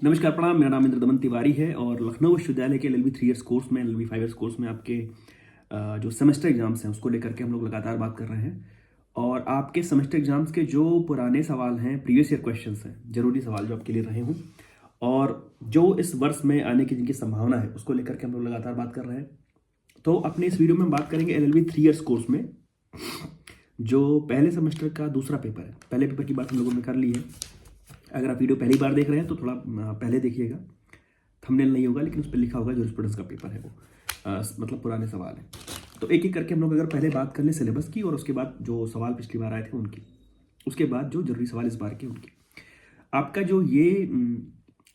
नमस्कार प्रणाम। मेरा नाम इंद्र दमन तिवारी है और लखनऊ विश्वविद्यालय के LLB 3 ईयर्स कोर्स में LLB 5 ईयर्स कोर्स में आपके जो सेमेस्टर एग्जाम्स हैं उसको लेकर के हम लोग लगातार बात कर रहे हैं। और आपके सेमेस्टर एग्जाम्स के जो पुराने सवाल हैं, प्रीवियस ईयर क्वेश्चंस हैं, जरूरी सवाल जो आपके लिए रहे हों और जो इस वर्ष में आने की जिनकी संभावना है उसको लेकर के हम लोग लगातार बात कर रहे हैं। तो अपने इस वीडियो में हम बात करेंगे LLB 3 ईयर्स कोर्स में जो पहले सेमेस्टर का दूसरा पेपर है। पहले पेपर की बात हम लोगों ने कर ली है। अगर आप वीडियो पहली बार देख रहे हैं तो थोड़ा पहले देखिएगा, थंबनेल नहीं होगा लेकिन उस पर लिखा होगा जूरिस्प्रूडेंस का पेपर है वो, मतलब पुराने सवाल है। तो एक एक करके हम लोग अगर पहले बात कर लें सिलेबस की और उसके बाद जो सवाल पिछली बार आए थे उनकी, उसके बाद जो जरूरी सवाल इस बार के उनके। आपका जो ये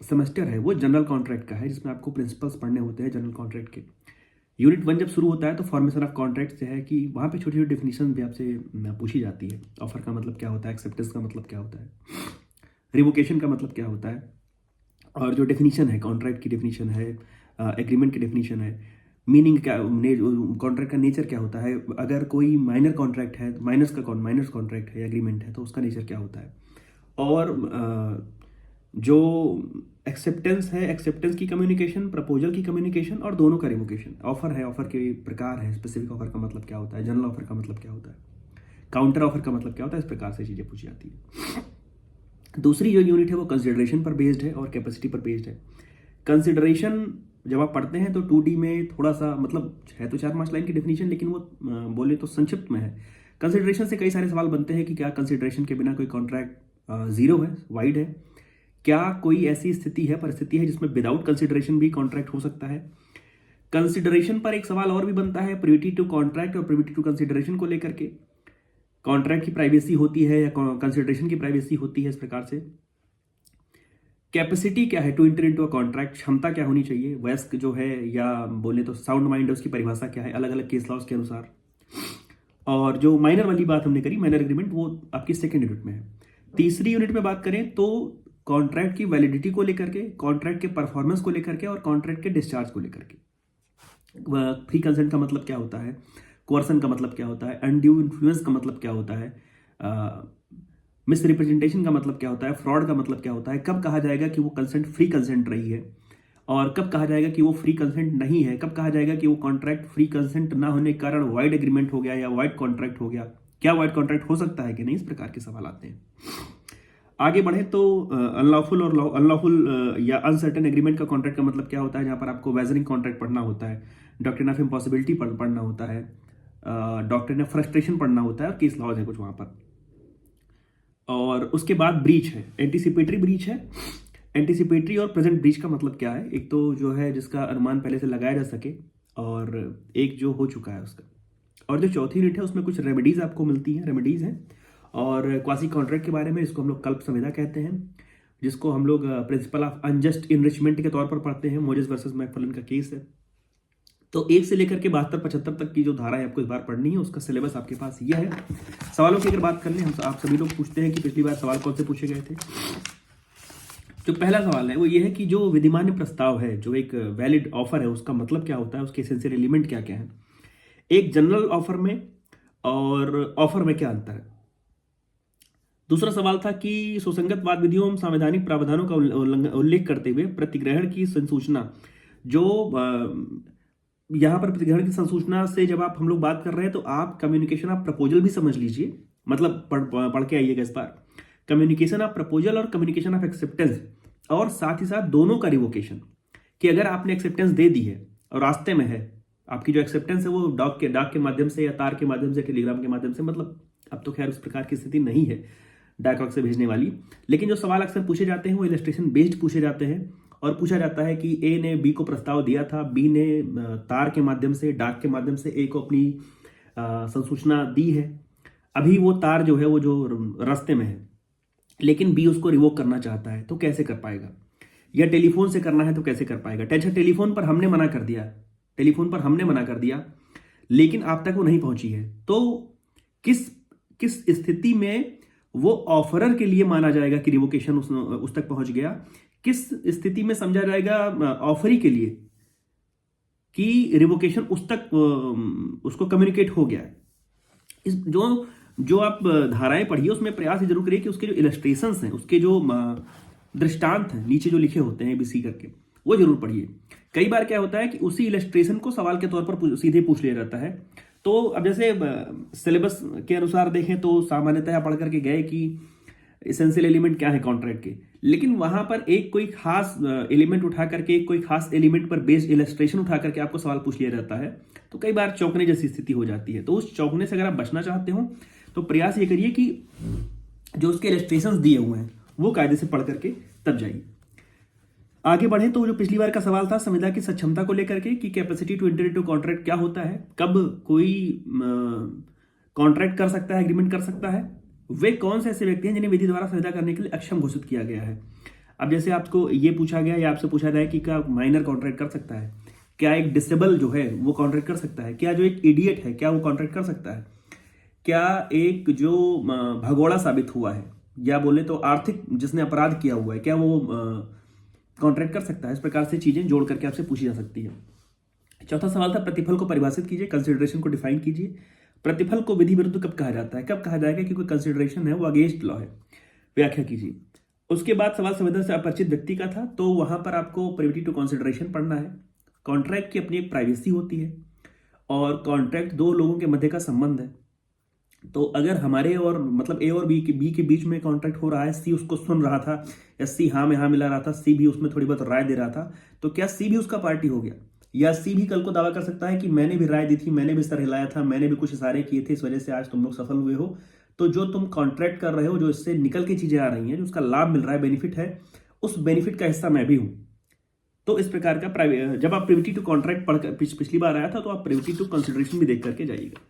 सेमेस्टर है वो जनरल कॉन्ट्रैक्ट का है, जिसमें आपको प्रिंसिपल्स पढ़ने होते हैं जनरल कॉन्ट्रैक्ट के। यूनिट 1 जब शुरू होता है तो फॉर्मेशन ऑफ कॉन्ट्रैक्ट से है कि वहाँ पे छोटी छोटी डेफिनेशन भी आपसे पूछी जाती है। ऑफर का मतलब क्या होता है, एक्सेप्टेंस का मतलब क्या होता है, रिवोकेशन का मतलब क्या होता है, और जो डेफिनेशन है कॉन्ट्रैक्ट की डेफिनेशन है, एग्रीमेंट की डेफिनेशन है, मीनिंग क्या, कॉन्ट्रैक्ट का नेचर क्या होता है, अगर कोई माइनर कॉन्ट्रैक्ट है, माइनर्स कॉन्ट्रैक्ट है, एग्रीमेंट है तो उसका नेचर क्या होता है, और जो एक्सेप्टेंस है, एक्सेप्टेंस की कम्युनिकेशन, प्रपोजल की कम्युनिकेशन और दोनों का रिवोकेशन। ऑफर है, ऑफर के प्रकार है, स्पेसिफिक ऑफर का मतलब क्या होता है, जनरल ऑफर का मतलब क्या होता है, काउंटर ऑफर का मतलब क्या होता है, इस प्रकार से चीज़ें पूछी जाती है। दूसरी जो यूनिट है वो कंसिडरेशन पर बेस्ड है और कैपेसिटी पर बेस्ड है। कंसिडरेशन जब आप पढ़ते हैं तो 2D में थोड़ा सा मतलब है तो 4-5 लाइन की डेफिनेशन, लेकिन वो बोले तो संक्षिप्त में है। कंसिडरेशन से कई सारे सवाल बनते हैं कि क्या कंसिडरेशन के बिना कोई कॉन्ट्रैक्ट जीरो है, वाइड है, क्या कोई ऐसी स्थिति है, परिस्थिति है जिसमें विदाउट कंसिडरेशन भी कॉन्ट्रैक्ट हो सकता है। कंसिडरेशन पर एक सवाल और भी बनता है प्रिविटी टू कॉन्ट्रैक्ट और प्रिविटी टू कंसिडरेशन को लेकर के। कॉन्ट्रैक्ट की प्राइवेसी होती है या कंसिडरेशन की प्राइवेसी होती है, इस प्रकार से। कैपेसिटी क्या है to enter into a contract, क्षमता क्या होनी चाहिए, वयस्क जो है या बोले तो साउंड माइंड है, उसकी परिभाषा क्या है अलग अलग केस लॉज के अनुसार। और जो माइनर वाली बात हमने करी, माइनर एग्रीमेंट, वो आपकी सेकेंड यूनिट में है। तीसरी यूनिट में बात करें तो कॉन्ट्रैक्ट की वैलिडिटी को लेकर के, कॉन्ट्रैक्ट के परफॉर्मेंस को लेकर के और कॉन्ट्रैक्ट के डिस्चार्ज को लेकर के। फ्री कंसेंट का मतलब क्या होता है, कोर्सन का मतलब क्या होता है, अनड्यू इन्फ्लुएंस का मतलब क्या होता है, मिस रिप्रेजेंटेशन का मतलब क्या होता है, फ्रॉड का मतलब क्या होता है, कब कहा जाएगा कि वो कंसेंट फ्री कंसेंट रही है और कब कहा जाएगा कि वो फ्री कंसेंट नहीं है, कब कहा जाएगा कि वो कॉन्ट्रैक्ट फ्री कंसेंट ना होने के कारण वाइड एग्रीमेंट हो गया या वाइड कॉन्ट्रैक्ट हो गया, क्या वाइड कॉन्ट्रैक्ट हो सकता है कि नहीं, इस प्रकार के सवाल आते हैं। आगे बढ़े तो अनलॉफुल और अनलॉफुल या अनसर्टेन एग्रीमेंट का कॉन्ट्रैक्ट का मतलब क्या होता है, जहां पर आपको वेजरिंग कॉन्ट्रैक्ट पढ़ना होता है, डॉक्ट्रिन ऑफ इम्पॉसिबिलिटी पढ़ना होता है, डॉक्ट्रिन ऑफ फ्रस्ट्रेशन पढ़ना होता है और केस लॉज है कुछ वहां पर। और उसके बाद ब्रीच है, एंटीसिपेटरी ब्रीच है। एंटीसिपेटरी और प्रेजेंट ब्रीच का मतलब क्या है, एक तो जो है जिसका अनुमान पहले से लगाया जा सके और एक जो हो चुका है उसका। और जो चौथी यूनिट है उसमें कुछ रेमेडीज आपको मिलती हैं, रेमेडीज हैं। और क्वासी कॉन्ट्रैक्ट के बारे में, इसको हम लोग कल्प संविदा कहते हैं, जिसको हम लोग प्रिंसिपल ऑफ अनजस्ट इनरिचमेंट के तौर पर पढ़ते हैं। मोजेस वर्सेस मैकफर्लन का केस है। तो 1 से लेकर के 72-75 तक की जो धारा है आपको इस बार पढ़नी है, उसका सिलेबस आपके पास यह है। सवालों की अगर बात कर लें, हम आप सभी लोग पूछते हैं कि पिछली बार सवाल कौन से पूछे गए थे। जो पहला सवाल है वो ये है कि जो विधिमान्य प्रस्ताव है, जो एक वैलिड ऑफर है, उसका मतलब क्या होता है, उसके एसेंशियल एलिमेंट क्या क्या है, एक जनरल ऑफर में और ऑफर में क्या अंतर है। दूसरा सवाल था कि सुसंगत विधियों एवं संवैधानिक प्रावधानों का उल्लेख करते हुए प्रतिग्रहण की संसूचना, जो यहां पर प्रतिग्रहण की संसूचना से जब हम लोग बात कर रहे हैं तो आप कम्युनिकेशन ऑफ प्रपोजल भी समझ लीजिए, मतलब पढ़ के आइएगा इस बार। कम्युनिकेशन ऑफ प्रपोजल और कम्युनिकेशन ऑफ एक्सेप्टेंस, और साथ ही साथ दोनों का रिवोकेशन, कि अगर आपने एक्सेप्टेंस दे दी है और रास्ते में है, आपकी जो एक्सेप्टेंस है वो डाक के माध्यम से या तार के माध्यम से, टेलीग्राम के माध्यम से, मतलब अब तो खैर उस प्रकार की स्थिति नहीं है डाक वाक से भेजने वाली, लेकिन जो सवाल अक्सर पूछे जाते हैं वो इलस्ट्रेशन बेस्ड पूछे जाते हैं। और पूछा जाता है कि ए ने बी को प्रस्ताव दिया था, बी ने तार के माध्यम से, डाक के माध्यम से ए को अपनी संसूचना दी है। अभी वो तार जो है वो जो रास्ते में है, लेकिन बी उसको रिवोक करना चाहता है, तो कैसे कर पाएगा, या टेलीफोन से करना है तो कैसे कर पाएगा। अच्छा, टेलीफोन पर हमने मना कर दिया, लेकिन आप तक वो नहीं पहुंची है, तो किस स्थिति में वो ऑफरर के लिए माना जाएगा कि रिवोकेशन उस तक पहुंच गया, किस स्थिति में समझा जाएगा ऑफरी के लिए कि रिवोकेशन उस तक उसको कम्युनिकेट हो गया है। इस जो आप धाराएं पढ़िए उसमें प्रयास जरूर करिए कि उसके जो इलस्ट्रेशंस हैं, उसके जो दृष्टांत हैं नीचे जो लिखे होते हैं ABC करके, वो जरूर पढ़िए। कई बार क्या होता है कि उसी इलस्ट्रेशन को सवाल के तौर पर सीधे पूछ लिया जाता है। तो अब जैसे सिलेबस के अनुसार देखें तो सामान्यतः पढ़ करके गए कि एसेंशियल एलिमेंट क्या है कॉन्ट्रैक्ट के, लेकिन वहां पर एक कोई खास एलिमेंट उठा करके, कोई खास एलिमेंट पर बेस्ड इलस्ट्रेशन उठा करके आपको सवाल पूछ लिया जाता है, तो कई बार चौंकने जैसी स्थिति हो जाती है। तो उस चौंकने से अगर आप बचना चाहते हो तो प्रयास ये करिए कि जो उसके इलस्ट्रेशंस दिए हुए हैं वो कायदे से पढ़ करके तब जाइए। आगे बढ़े तो जो पिछली बार का सवाल था संविदा की सक्षमता को लेकर के कि capacity to enter into contract क्या होता है, कब कोई कॉन्ट्रैक्ट कर सकता है, एग्रीमेंट कर सकता है, वे कौन से ऐसे व्यक्ति हैं जिन्हें विधि द्वारा संविदा करने के लिए अक्षम घोषित किया गया है। अब जैसे आपको ये पूछा गया या आपसे पूछा जाए कि क्या माइनर कॉन्ट्रैक्ट कर सकता है, क्या एक डिसेबल जो है वो कॉन्ट्रैक्ट कर सकता है, क्या जो एक इडियट है क्या वो कॉन्ट्रैक्ट कर सकता है, क्या एक जो भगोड़ा साबित हुआ है या बोले तो आर्थिक जिसने अपराध किया हुआ है क्या वो कॉन्ट्रैक्ट कर सकता है। इस प्रकार से चीजें जोड़ करके आपसे पूछी जा सकती है। चौथा सवाल था प्रतिफल को परिभाषित कीजिए, कंसिडरेशन को डिफाइन कीजिए। प्रतिफल को विधि विरुद्ध कब कहा जाता है, कब कहा जाएगा कि कोई कंसिडरेशन है वो अगेंस्ट लॉ है, व्याख्या कीजिए। उसके बाद सवाल संविदा से अपरिचित व्यक्ति का था, तो वहां पर आपको प्रिविटी टू कंसिडरेशन पढ़ना है। कॉन्ट्रैक्ट की अपनी एक प्राइवेसी होती है और कॉन्ट्रैक्ट दो लोगों के मध्य का संबंध है। तो अगर हमारे और मतलब ए और बी के बीच में कॉन्ट्रैक्ट हो रहा है, सी उसको सुन रहा था या सी हाँ में हाँ मिला रहा था, सी भी उसमें थोड़ी बहुत राय दे रहा था, तो क्या सी भी उसका पार्टी हो गया, या सी भी कल को दावा कर सकता है कि मैंने भी राय दी थी, मैंने भी सर हिलाया था, मैंने भी कुछ इशारे किए थे, इस वजह से आज तुम लोग सफल हुए हो। तो जो तुम कॉन्ट्रैक्ट कर रहे हो, जो इससे निकल के चीजें आ रही हैं, जो उसका लाभ मिल रहा है, बेनिफिट है, उस बेनिफिट का हिस्सा मैं भी हूं। तो इस प्रकार का जब आप प्रिविटी टू कॉन्ट्रैक्ट पढ़कर पिछली बार आया था तो आप प्रिविटी टू कंसिडरेशन भी देख करके जाइएगा।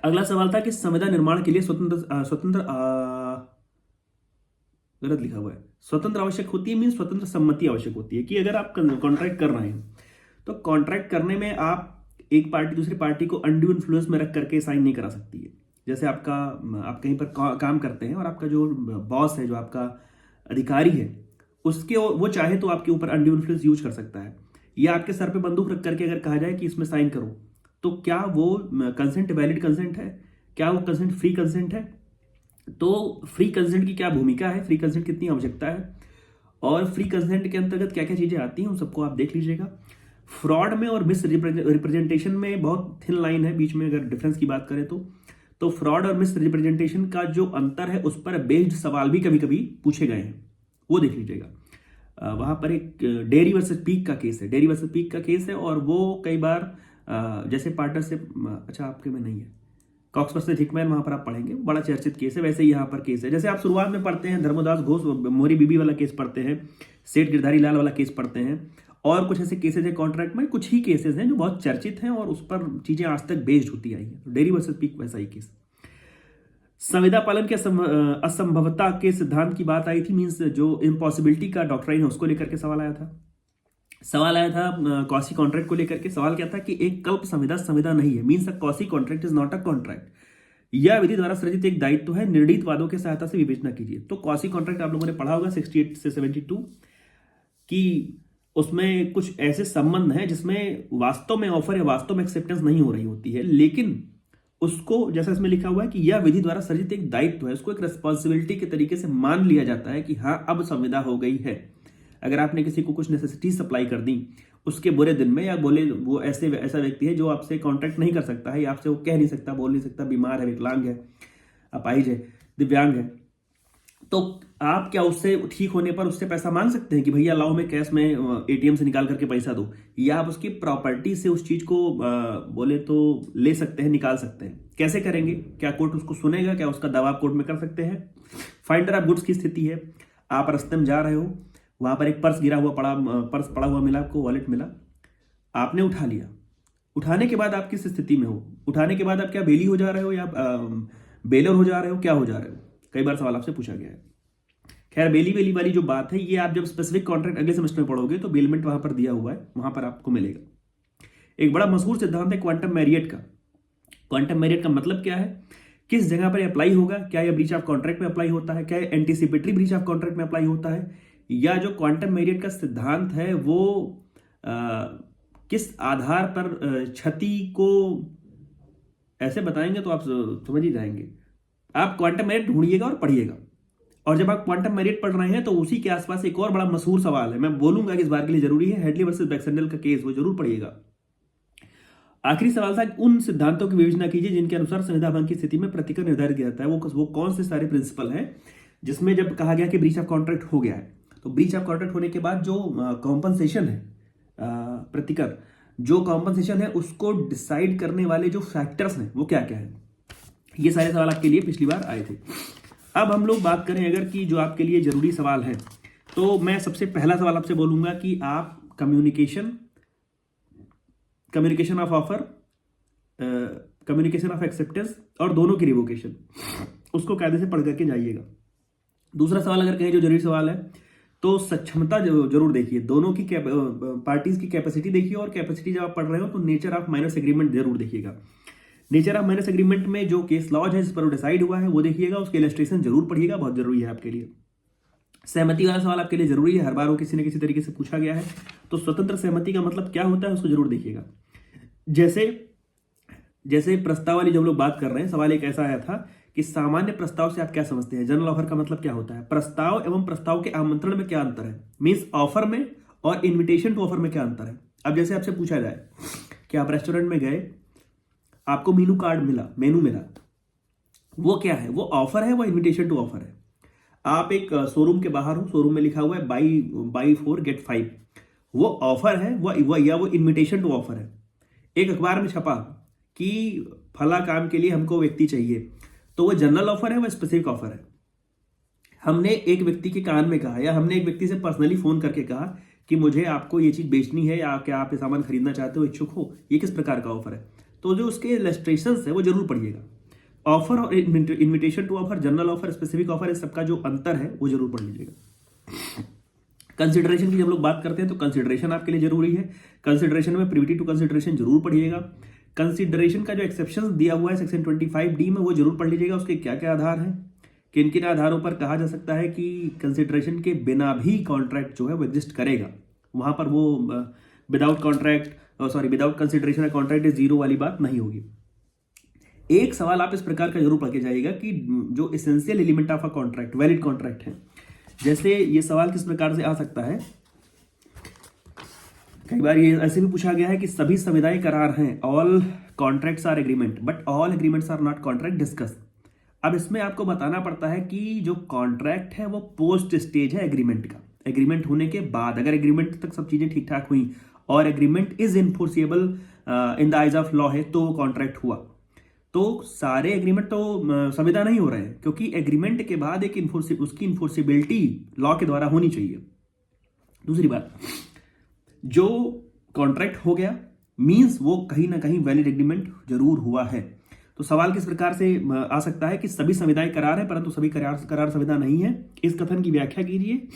अगला सवाल था कि संविदा निर्माण के लिए गलत लिखा हुआ है, स्वतंत्र आवश्यक होती है, मीन स्वतंत्र सम्मति आवश्यक होती है। कि अगर आप कॉन्ट्रैक्ट कर रहे हैं तो कॉन्ट्रैक्ट करने में आप एक पार्टी दूसरी पार्टी को अनड्यू इन्फ्लुएंस में रख करके साइन नहीं करा सकती है। जैसे आप कहीं पर काम करते हैं और आपका जो बॉस है, जो आपका अधिकारी है, उसके वो चाहे तो आपके ऊपर अनड्यू इन्फ्लुएंस यूज कर सकता है, या आपके सर पे बंदूक रख करके अगर कहा जाए कि इसमें साइन करो, तो क्या वो कंसेंट वैलिड कंसेंट है, क्या वो कंसेंट फ्री कंसेंट है। तो फ्री कंसेंट की क्या भूमिका है, फ्री कंसेंट कितनी आवश्यकता है, और फ्री कंसेंट के अंतर्गत क्या क्या चीजें आती हैं, उन सबको आप देख लीजिएगा। फ्रॉड में और मिस रिप्रेजेंटेशन में बहुत थिन लाइन है बीच में, अगर डिफरेंस की बात करें तो फ्रॉड और मिस रिप्रेजेंटेशन का जो अंतर है उस पर बेस्ड सवाल भी कभी कभी पूछे गए हैं, वो देख लीजिएगा। वहां पर एक डेयरी वर्सेस पीक का केस है, डेयरी वर्सेस पीक का केस है, और वो कई बार जैसे पार्टनरशिप, अच्छा आपके में नहीं है, कॉक्स वर्सेस हिकमैन, वहां पर आप पढ़ेंगे, बड़ा चर्चित केस है। वैसे ही यहाँ पर केस है, जैसे आप शुरुआत में पढ़ते हैं धर्मदास घोष मोरी बीबी वाला केस पढ़ते हैं, सेठ गिरधारी लाल वाला केस पढ़ते हैं, और कुछ ऐसे केसेज है कॉन्ट्रैक्ट में, कुछ ही केसेज हैं जो बहुत चर्चित हैं और उस पर चीजें आज तक बेस्ड होती आई है। डेयरी वर्सेस पीक वैसा ही केस। संविदा पालन के असंभवता के सिद्धांत की बात आई थी, मीन्स जो इम्पॉसिबिलिटी का डॉक्ट्राइन है उसको लेकर के सवाल आया था कॉसी कॉन्ट्रैक्ट को लेकर के। सवाल क्या था कि एक कल्प संविदा नहीं है, means quasi contract is not a contract, यह विधि द्वारा सृजित एक दायित्व है, निर्णीत वादों की सहायता से विवेचना कीजिए। तो कॉसी कॉन्ट्रैक्ट आप लोगों ने पढ़ा होगा 68 से 72 कि उसमें कुछ ऐसे संबंध हैं जिसमें वास्तव में ऑफर या वास्तव में एक्सेप्टेंस नहीं हो रही होती है, लेकिन उसको जैसा इसमें लिखा हुआ है कि यह विधि द्वारा सृजित एक दायित्व है, उसको एक रेस्पॉन्सिबिलिटी के तरीके से मान लिया जाता है कि हाँ अब संविदा हो गई है। अगर आपने किसी को कुछ नेसेसिटी सप्लाई कर दी उसके बुरे दिन में, या बोले वो ऐसा व्यक्ति है जो आपसे कॉन्टैक्ट नहीं कर सकता है, या आपसे वो कह नहीं सकता, बोल नहीं सकता, बीमार है, विकलांग है, अपाहिज है, दिव्यांग है, तो आप क्या उससे ठीक होने पर उससे पैसा मांग सकते हैं कि भैया लाओ मैं कैश में एटीएम से निकाल करके पैसा दो, या आप उसकी प्रॉपर्टी से उस चीज को बोले तो ले सकते हैं, निकाल सकते हैं। कैसे करेंगे, क्या कोर्ट उसको सुनेगा, क्या उसका दावा आप कोर्ट में कर सकते हैं। फाइंडर ऑफ गुड्स की स्थिति है, आप रास्ते में जा रहे हो, वहां पर एक पर्स पड़ा हुआ मिला आपको, वॉलेट मिला, आपने उठा लिया। उठाने के बाद आप किस स्थिति में हो, उठाने के बाद आप क्या बेली हो जा रहे हो या बेलर हो जा रहे हो, क्या हो जा रहे हो, कई बार सवाल आपसे पूछा गया है। खैर बेली वाली जो बात है, ये आप जब स्पेसिफिक कॉन्ट्रैक्ट अगले सेमेस्टर में पढ़ोगे तो बेलमेंट वहां पर दिया हुआ है, वहां पर आपको मिलेगा। एक बड़ा मशहूर सिद्धांत है क्वांटम मैरियट का। क्वांटम मैरियट का मतलब क्या है, किस जगह पर अप्लाई होगा, क्या यह ब्रीच ऑफ कॉन्ट्रैक्ट में अप्लाई होता है, क्या एंटीसिपेटरी ब्रीच ऑफ कॉन्ट्रैक्ट में अप्लाई होता है, या जो क्वांटम मैरियट का सिद्धांत है वो किस आधार पर क्षति को, ऐसे बताएंगे तो आप समझ ही जाएंगे। आप क्वांटम मैरियट ढूंढिएगा और पढ़िएगा, और जब आप क्वांटम मेरिट पढ़ रहे हैं तो उसी के आसपास एक और बड़ा मशहूर सवाल है, मैं बोलूंगा कि इस बार के लिए जरूरी है, हेडली वर्सेस बैक्सटेंडल का केस, वो जरूर पढ़िएगा। आखिरी सवाल था, उन सिद्धांतों की विवेचना कीजिए जिनके अनुसार संविदा भंग की स्थिति में प्रतिकर निर्धारित किया जाता है। वो कौन से सारे प्रिंसिपल हैं जिसमें जब कहा गया कि ब्रीच ऑफ कॉन्ट्रैक्ट हो गया है, तो ब्रीच ऑफ कॉन्ट्रैक्ट होने के बाद जो कॉम्पनसेशन है, प्रतिकर जो कॉम्पनसेशन है उसको डिसाइड करने वाले जो फैक्टर्स हैं वो क्या क्या है। ये सारे सवाल आपके लिए पिछली बार आए थे। अब हम लोग बात करें अगर कि जो आपके लिए जरूरी सवाल है, तो मैं सबसे पहला सवाल आपसे बोलूंगा कि आप communication of offer, communication of acceptance और दोनों की रिवोकेशन, उसको कायदे से पढ़ करके जाइएगा। दूसरा सवाल अगर कहें जो जरूरी सवाल है, तो सक्षमता जरूर देखिए, दोनों की पार्टीज की कैपेसिटी देखिए, और कैपेसिटी जब आप पढ़ रहे हो तो नेचर ऑफ माइनस एग्रीमेंट जरूर देखिएगा। नेचर ऑफ माइनस एग्रीमेंट में जो केस लॉज है जिस पर डिसाइड हुआ है वो देखिएगा, उसके इलस्ट्रेशन जरूर पढ़िएगा, बहुत जरूरी है आपके लिए। सहमति वाला सवाल आपके लिए जरूरी है, हर बार वो किसी न किसी तरीके से पूछा गया है, तो स्वतंत्र सहमति का मतलब क्या होता है उसको जरूर देखिएगा। जैसे प्रस्ताव वाली जब लोग बात कर रहे हैं, सवाल एक ऐसा आया था कि सामान्य प्रस्ताव से आप क्या समझते हैं, जनरल ऑफर का मतलब क्या होता है, प्रस्ताव एवं प्रस्ताव के आमंत्रण में क्या अंतर है, मीन्स ऑफर में और इन्विटेशन टू ऑफर में क्या अंतर है। अब जैसे आपसे पूछा जाए कि आप रेस्टोरेंट में गए, आपको मेनू मिला, वो क्या है, वो ऑफर है, वो इन्विटेशन टू ऑफर है। आप एक शोरूम के बाहर हो, शोरूम में लिखा हुआ है बाई 4 गेट 5, वो ऑफर है वो इन्विटेशन टू ऑफर है। एक अखबार में छपा कि फला काम के लिए हमको व्यक्ति चाहिए, तो वो जनरल ऑफर है, वो स्पेसिफिक ऑफर है। हमने एक व्यक्ति के कान में कहा, या हमने एक व्यक्ति से पर्सनली फोन करके कहा कि मुझे आपको ये चीज बेचनी है, या क्या आप ये सामान खरीदना चाहते हो, इच्छुक हो, ये किस प्रकार का ऑफर है। तो जो उसके इलस्ट्रेशंस है वो जरूर पढ़िएगा। ऑफर और invitation to offer, general offer, specific offer, इस सबका जो अंतर है वो जरूर पढ़ लीजिएगा। कंसिडरेशन की जब लोग बात करते हैं तो कंसिडरेशन आपके लिए जरूरी है। कंसिडरेशन में प्रिविटी टू कंसिडरेशन जरूर पढ़िएगा। कंसिडरेशन का जो एक्सेप्शन दिया हुआ है सेक्शन 25D में वो जरूर पढ़ लीजिएगा, उसके क्या क्या आधार हैं, किन किन आधारों पर कहा जा सकता है कि कंसिडरेशन के बिना भी कॉन्ट्रैक्ट जो है वो एग्जिस्ट करेगा। वहां पर वो विदाउट कंसिडरेशन का कॉन्ट्रैक्ट इज जीरो वाली बात नहीं होगी। एक सवाल आप इस प्रकार का जरूर पढ़ के जाइएगा कि जो essential element of a contract valid contract है। जैसे ये सवाल किस प्रकार से आ सकता है, कई बार ये ऐसे भी पूछा गया है कि सभी संविदाएं करार हैं, all contracts are agreement but all agreements are not contract discuss. अब इसमें आपको बताना पड़ता है कि जो कॉन्ट्रैक्ट है वो पोस्ट स्टेज है एग्रीमेंट का। एग्रीमेंट होने के बाद अगर एग्रीमेंट तक सब चीजें ठीक ठाक हुई और agreement is enforceable in the eyes of law है तो वो कॉन्ट्रैक्ट हुआ। तो सारे एग्रीमेंट तो संविदा नहीं हो रहे हैं, क्योंकि एग्रीमेंट के बाद एक उसकी इन्फोर्सिबिलिटी लॉ के द्वारा होनी चाहिए। दूसरी बात, जो कॉन्ट्रैक्ट हो गया मींस वो कहीं ना कहीं वैलिड एग्रीमेंट जरूर हुआ है। तो सवाल किस प्रकार से आ सकता है कि सभी संविदाएं करार है परंतु सभी करार संविदा नहीं है, इस कथन की व्याख्या कीजिए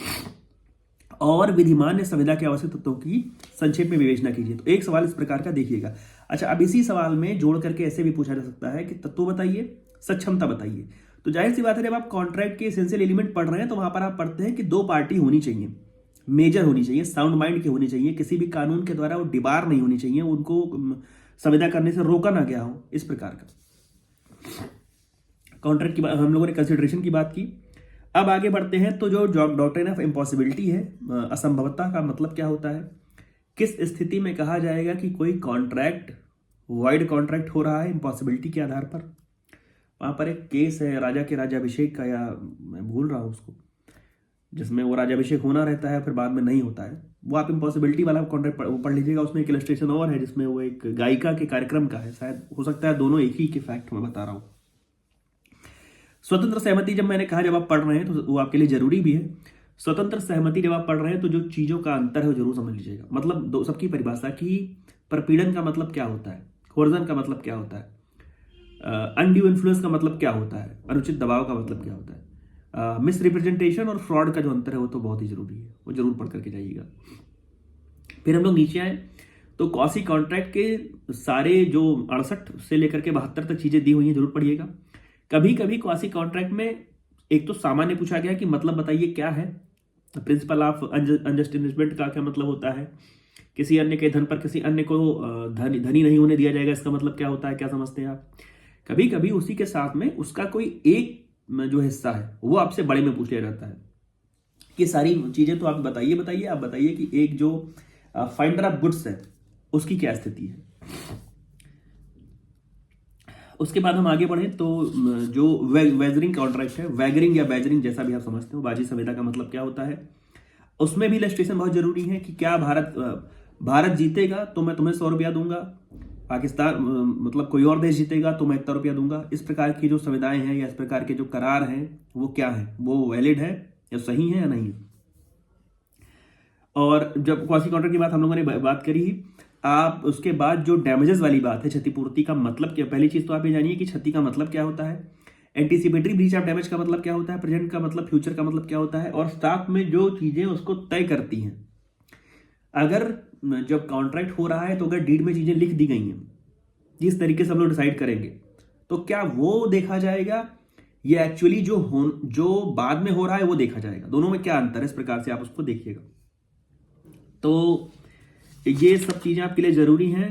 और विधिमान्य संविदा के आवश्यक तत्वों की संक्षेप में विवेचना कीजिए। तो एक सवाल इस प्रकार का देखिएगा। अच्छा, अब इसी सवाल में जोड़ करके ऐसे भी पूछा जा सकता है कि तत्व बताइए, सक्षमता बताइए। तो जाहिर सी बात है, जब आप कॉन्ट्रैक्ट के एसेंशियल एलिमेंट पढ़ रहे हैं तो वहां पर आप पढ़ते हैं कि दो पार्टी होनी चाहिए, मेजर होनी चाहिए, साउंड माइंड की होनी चाहिए, किसी भी कानून के द्वारा वो डिबार नहीं होनी चाहिए, उनको संविदा करने से रोका ना गया हो, इस प्रकार का। कॉन्ट्रैक्ट की हम लोगों ने कंसिडरेशन की बात की। अब आगे बढ़ते हैं तो जो डॉक्ट्रिन ऑफ इम्पॉसिबिलिटी है, असंभवता का मतलब क्या होता है, किस स्थिति में कहा जाएगा कि कोई कॉन्ट्रैक्ट वॉइड कॉन्ट्रैक्ट हो रहा है इम्पॉसिबिलिटी के आधार पर। वहां पर एक केस है राजा के राज्याभिषेक का, या मैं भूल रहा हूं उसको, जिसमें वो राज्याभिषेक होना रहता है फिर बाद में नहीं होता है, वो आप इम्पॉसिबिलिटी वाला कॉन्ट्रैक्ट पढ़ लीजिएगा। उसमें एक इलस्ट्रेशन और है जिसमें वो एक गायिका के कार्यक्रम का है, शायद हो सकता है दोनों एक ही के फैक्ट में बता रहा हूं। स्वतंत्र सहमति जब मैंने कहा जब आप पढ़ रहे हैं तो वो आपके लिए जरूरी भी है। स्वतंत्र सहमति जब आप पढ़ रहे हैं तो जो चीजों का अंतर है वो जरूर समझ लीजिएगा। मतलब सबकी परिभाषा की, प्रपीड़न का मतलब क्या होता है, कोर्जन का मतलब क्या होता है, अनड्यू इन्फ्लुएंस का मतलब क्या होता है, अनुचित दबाव का मतलब क्या होता है, मिस रिप्रेजेंटेशन और फ्रॉड का जो अंतर है वो तो बहुत ही जरूरी है, वो जरूर पढ़ करके जाइएगा। फिर हम लोग नीचे आए तो क्वासी कॉन्ट्रैक्ट के सारे जो 68 से लेकर के 72 तक चीजें दी हुई हैं, जरूर पढ़िएगा। कभी कभी क्वासी कॉन्ट्रैक्ट में एक तो सामान्य पूछा गया कि मतलब बताइए क्या है, प्रिंसिपल ऑफ अनजस्ट इन्वेस्टमेंट का क्या मतलब होता है, किसी अन्य के धन पर किसी अन्य को धनी नहीं होने दिया जाएगा, इसका मतलब क्या होता है, क्या समझते हैं आप। कभी कभी उसी के साथ में उसका कोई एक में जो हिस्सा है वो आपसे बड़े में पूछ लिया जाता है कि सारी चीज़ें तो आप बताइए आप बताइए कि एक जो फाइंडर ऑफ गुड्स है उसकी क्या स्थिति है। उसके बाद हम आगे बढ़े तो जो वेजरिंग कॉन्ट्रैक्ट है, वैगरिंग या बैजरिंग जैसा भी आप समझते हो, बाजी संविदा का मतलब क्या होता है, उसमें भी इलस्ट्रेशन बहुत जरूरी है कि क्या भारत जीतेगा तो मैं तुम्हें 100 रुपया दूंगा, पाकिस्तान मतलब कोई और देश जीतेगा तो मैं इतना रुपया दूंगा। इस प्रकार की जो संविधाएं हैं या इस प्रकार के जो करार हैं वो क्या है, वो वैलिड है या सही है या नहीं है। और जब क्वासी कॉन्ट्रैक्ट की बात हम लोगों ने बात करी, आप उसके बाद जो डैमेजेस वाली बात है, क्षतिपूर्ति का मतलब क्या, पहली चीज तो आप ये जानिए कि क्षति का मतलब क्या होता है, एंटीसिपेटरी ब्रीच ऑफ डैमेज का मतलब क्या होता है, प्रेजेंट का मतलब फ्यूचर का मतलब क्या होता है, और स्टॉक में जो चीजें उसको तय करती हैं। अगर जब कॉन्ट्रैक्ट हो रहा है तो अगर डीड में चीजें लिख दी गई हैं जिस तरीके से हम लोग डिसाइड करेंगे, तो क्या वो देखा जाएगा, ये एक्चुअली जो बाद में हो रहा है वो देखा जाएगा, दोनों में क्या अंतर है, इस प्रकार से आप उसको देखिएगा। तो ये सब चीजें आपके लिए जरूरी हैं।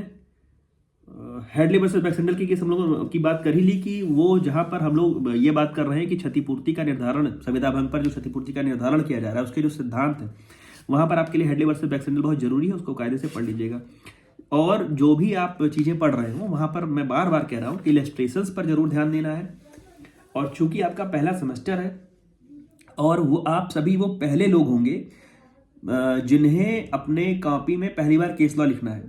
हेडली वर्सेस बैक्सेंडल की केस हम लोग की बात कर ही ली कि वो जहां पर हम लोग ये बात कर रहे हैं कि क्षतिपूर्ति का निर्धारण, संविदा भंग पर जो क्षतिपूर्ति का निर्धारण किया जा रहा है उसके जो सिद्धांत है, वहां पर आपके लिए हेडली वर्सेस बैक्सेंडल बहुत जरूरी है, उसको कायदे से पढ़ लीजिएगा। और जो भी आप चीजें पढ़ रहे हो वहां पर मैं बार बार कह रहा हूँ कि इलस्ट्रेशंस पर जरूर ध्यान देना है। और चूंकि आपका पहला सेमेस्टर है और वो आप सभी वो पहले लोग होंगे जिन्हें अपने कॉपी में पहली बार केस लॉ लिखना है।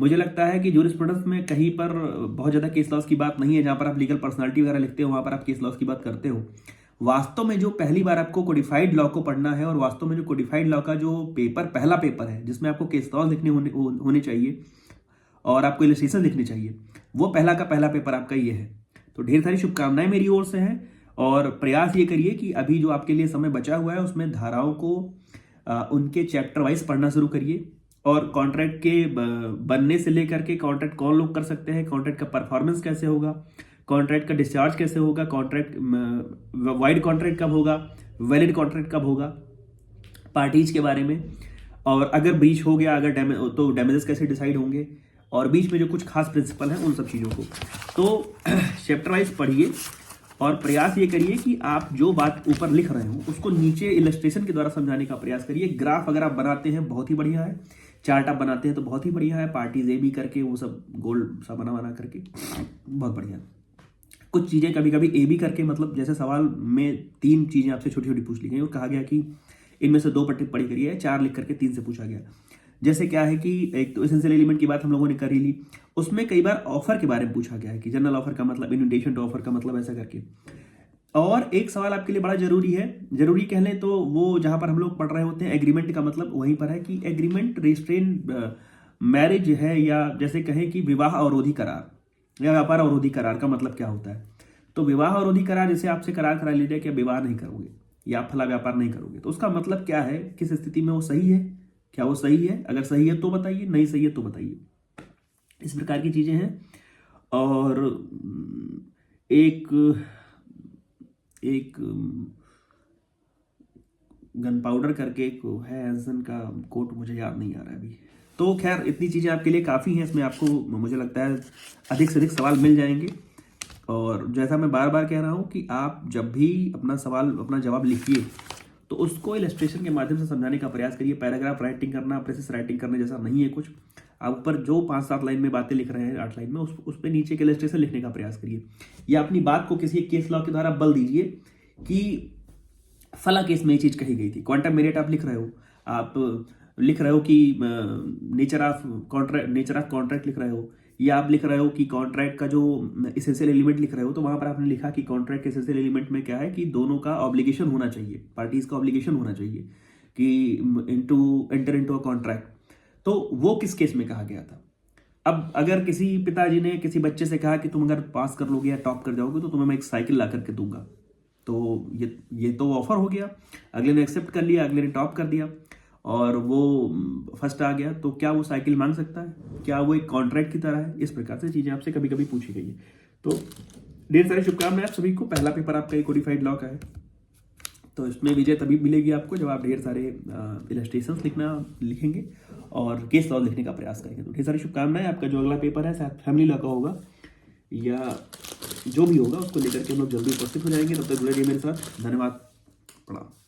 मुझे लगता है कि जूरिस्प्रूडेंस में कहीं पर बहुत ज़्यादा केस लॉस की बात नहीं है, जहाँ पर आप लीगल पर्सनालिटी वगैरह लिखते हो वहाँ पर आप केस लॉस की बात करते हो। वास्तव में जो पहली बार आपको कोडिफाइड लॉ को पढ़ना है, और वास्तव में जो कोडिफाइड लॉ का जो पेपर पहला पेपर है जिसमें आपको केस लॉस लिखने होने चाहिए और आपको इलस्ट्रेशन लिखने चाहिए, वो पहला का पहला पेपर आपका ये है। तो ढेर सारी शुभकामनाएं मेरी ओर से हैं, और प्रयास ये करिए कि अभी जो आपके लिए समय बचा हुआ है उसमें धाराओं को उनके चैप्टर वाइज पढ़ना शुरू करिए। और कॉन्ट्रैक्ट के बनने से लेकर के कॉन्ट्रैक्ट कौन लोग कर सकते हैं, कॉन्ट्रैक्ट का परफॉर्मेंस कैसे होगा, कॉन्ट्रैक्ट का डिस्चार्ज कैसे होगा, कॉन्ट्रैक्ट वाइड कॉन्ट्रैक्ट कब होगा, वैलिड कॉन्ट्रैक्ट कब होगा, पार्टीज के बारे में, और अगर ब्रीच हो गया अगर तो डैमेजेस कैसे डिसाइड होंगे, और बीच में जो कुछ खास प्रिंसिपल हैं उन सब चीज़ों को। तो चैप्टर वाइज पढ़िए और प्रयास ये करिए कि आप जो बात ऊपर लिख रहे हो उसको नीचे इलस्ट्रेशन के द्वारा समझाने का प्रयास करिए। ग्राफ अगर आप बनाते हैं बहुत ही बढ़िया है, चार्ट आप बनाते हैं तो बहुत ही बढ़िया है, पार्टीज ए बी करके वो सब गोल सा बना करके बहुत बढ़िया। कुछ चीज़ें कभी कभी ए बी करके, मतलब जैसे सवाल में 3 चीज़ें आपसे छोटी छोटी पूछ ली गई और कहा गया कि इनमें से 2 पट्टी पढ़ी करिए, 4 लिख करके 3 से पूछा गया। जैसे क्या है कि एक तो एसेंशियल एलिमेंट की बात हम लोगों ने कर ही ली, उसमें कई बार ऑफर के बारे में पूछा गया है कि जनरल ऑफर का मतलब, इन्विटेशन टू ऑफर का मतलब, ऐसा करके। और एक सवाल आपके लिए बड़ा जरूरी है, जरूरी कह लें तो वो जहां पर हम लोग पढ़ रहे होते हैं एग्रीमेंट का मतलब वहीं पर है कि एग्रीमेंट रेस्ट्रेन मैरिज है, या जैसे कहें कि विवाह अवरोधी करार या व्यापार अवरोधी करार का मतलब क्या होता है। तो विवाह अवरोधी करार, जैसे आपसे करार करा लीजिए कि विवाह नहीं करोगे या फला व्यापार नहीं करोगे, तो उसका मतलब क्या है, किस स्थिति में वो सही है, क्या वो सही है, अगर सही है तो बताइए, नहीं सही है तो बताइए। इस प्रकार की चीजें हैं। और एक गन पाउडर करके एक है एंसन का कोट, मुझे याद नहीं आ रहा है अभी। तो खैर इतनी चीज़ें आपके लिए काफ़ी हैं, इसमें आपको मुझे लगता है अधिक से अधिक सवाल मिल जाएंगे। और जैसा मैं बार बार कह रहा हूँ कि आप जब भी अपना जवाब लिखिए तो उसको इलस्ट्रेशन के माध्यम से समझाने का प्रयास करिए। पैराग्राफ राइटिंग करना, प्रेसिस राइटिंग करने जैसा नहीं है कुछ। आप ऊपर जो 5-7 लाइन में बातें लिख रहे हैं, 8 लाइन में, उस पर नीचे के इलस्ट्रेशन लिखने का प्रयास करिए, या अपनी बात को किसी केस लॉ के द्वारा बल दीजिए कि फला केस में ये चीज कही गई थी। क्वांटम मेरिट आप लिख रहे हो, आप लिख रहे हो कि नेचर ऑफ कॉन्ट्रैक्ट लिख रहे हो, या आप लिख रहे हो कि कॉन्ट्रैक्ट का जो एसेंशियल एलिमेंट लिख रहे हो, तो वहां पर आपने लिखा कि कॉन्ट्रैक्ट के एसेंशियल एलिमेंट में क्या है कि दोनों का ऑब्लिगेशन होना चाहिए, पार्टीज का ऑब्लिगेशन होना चाहिए कि एंटर इनटू अ कॉन्ट्रैक्ट। तो वो किस केस में कहा गया था। अब अगर किसी पिताजी ने किसी बच्चे से कहा कि तुम अगर पास कर लोगे या टॉप कर जाओगे तो तुम्हें मैं एक साइकिल ला करके दूंगा, तो ये तो ऑफर हो गया, अगले ने एक्सेप्ट कर लिया, अगले ने टॉप कर दिया और वो फर्स्ट आ गया, तो क्या वो साइकिल मांग सकता है, क्या वो एक कॉन्ट्रैक्ट की तरह है। इस प्रकार से चीजें आपसे कभी कभी पूछी गई है। तो ढेर सारी शुभकामनाएं आप सभी को। पहला पेपर आपका कोडिफाइड लॉ का है, तो इसमें विजय तभी मिलेगी आपको जब आप ढेर सारे इलस्ट्रेशंस लिखेंगे और केस लॉ लिखने का प्रयास करेंगे। तो ढेर सारी शुभकामनाएं। आपका जो अगला पेपर है शायद फैमिली लॉ का होगा या जो भी होगा उसको लेकर के हम लोग जल्दी उपस्थित हो जाएंगे। तब तक जुड़े रहिए मेरे साथ। धन्यवाद। प्रणाम।